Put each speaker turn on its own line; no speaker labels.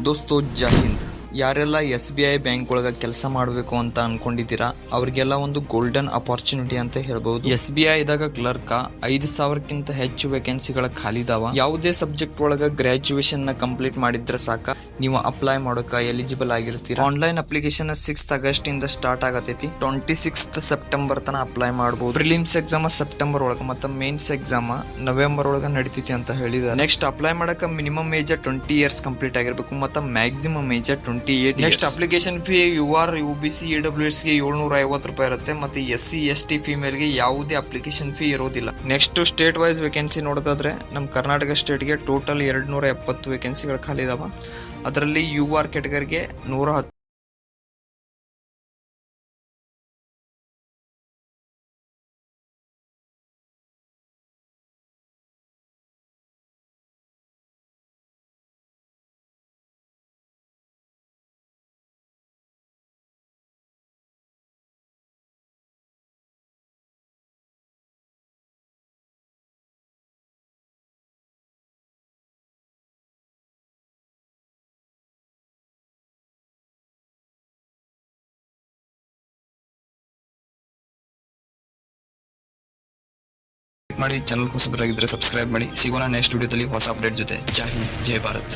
ದೋಸ್ತೋ ಜೈ ಹಿಂದ್. ಯಾರೆಲ್ಲ SBI bank ಒಳಗ ಕೆಲಸ ಮಾಡಬೇಕು ಅಂತ ಅನ್ಕೊಂಡಿದ್ದೀರಾ ಅವ್ರಿಗೆಲ್ಲ ಒಂದು ಗೋಲ್ಡನ್ ಅಪಾರ್ಚುನಿಟಿ ಅಂತ ಹೇಳ್ಬಹುದು. SBI ದಾಗ ಕ್ಲರ್ಕ್ 5,000ಕ್ಕಿಂತ ಹೆಚ್ಚು ವೇಕೆನ್ಸಿಗಳ ಖಾಲಿ ಇದಾವ. ಯಾವುದೇ ಸಬ್ಜೆಕ್ಟ್ ಒಳಗ ಗ್ರಾಜುಯೇಷನ್ ನ ಕಂಪ್ಲೀಟ್ ಮಾಡಿದ್ರೆ ಸಾಕ ನೀವು ಅಪ್ಲೈ ಮಾಡೋಕ ಎಲಿಜಿಬಲ್ ಆಗಿರ್ತೀರಾ. ಆನ್ಲೈನ್ ಅಪ್ಲಿಕೇಶನ್ 6th ಆಗಸ್ಟ್ ಇಂದ ಸ್ಟಾರ್ಟ್ ಆಗತೈತಿ. 26th ಸೆಪ್ಟೆಂಬರ್ ತನ ಅಪ್ಲೈ ಮಾಡಬಹುದು. ಪ್ರಿಲಿಮ್ಸ್ ಎಕ್ಸಾಮ್ ಸೆಪ್ಟೆಂಬರ್ ಒಳಗ ಮತ್ತೆ ಮೇನ್ಸ್ ಎಕ್ಸಾಮ್ ನವೆಂಬರ್ ಒಳಗ ನಡೀತೈತಿ ಅಂತ ಹೇಳಿದ. ನೆಕ್ಸ್ಟ್ ಅಪ್ಲೈ ಮಾಡಕ ಮಿನಿಮಮ್ ಏಜ್ 20 ಇಯರ್ಸ್ ಕಂಪ್ಲೀಟ್ ಆಗಿರ್ಬೇಕು ಮತ್ತೆ maximum age 28. Next application fee UR UBC EWS ಗೆ 750 ರೂಪಾಯಿ ಇರುತ್ತೆ. ಮತ್ತೆ SC ST ಫಿಮೇಲ್ ಗೆ ಯಾವುದೇ ಅಪ್ಲಿಕೇಶನ್ ಫೀ ಇರೋದಿಲ್ಲ. ನೆಕ್ಸ್ಟ್ ಸ್ಟೇಟ್ ವೈಸ್ ವೇಕೆನ್ಸಿ ನೋಡೋದಾದ್ರೆ ನಮ್ಮ ಕರ್ನಾಟಕ ಸ್ಟೇಟ್ ಗೆ ಟೋಟಲ್ 270 ವೇಕೆನ್ಸಿಗಳು ಖಾಲಿ ಇದಾವ. ಅದರಲ್ಲಿ UR ಕ್ಯಾಟಗರಿಗೆ 110ಮಾಡಿ ಚಾನಲ್ ಹೊಸಬರಾಗಿದ್ರೆ ಸಬ್ಸ್ಕ್ರೈಬ್ ಮಾಡಿ. ಸಿಗೋಣ ನೆಕ್ಸ್ಟ್ ವಿಡಿಯೋದಲ್ಲಿ ಹೊಸ ಅಪ್ಡೇಟ್ ಜೊತೆ. ಜೈ ಹಿಂದ್, ಜೈ ಭಾರತ್.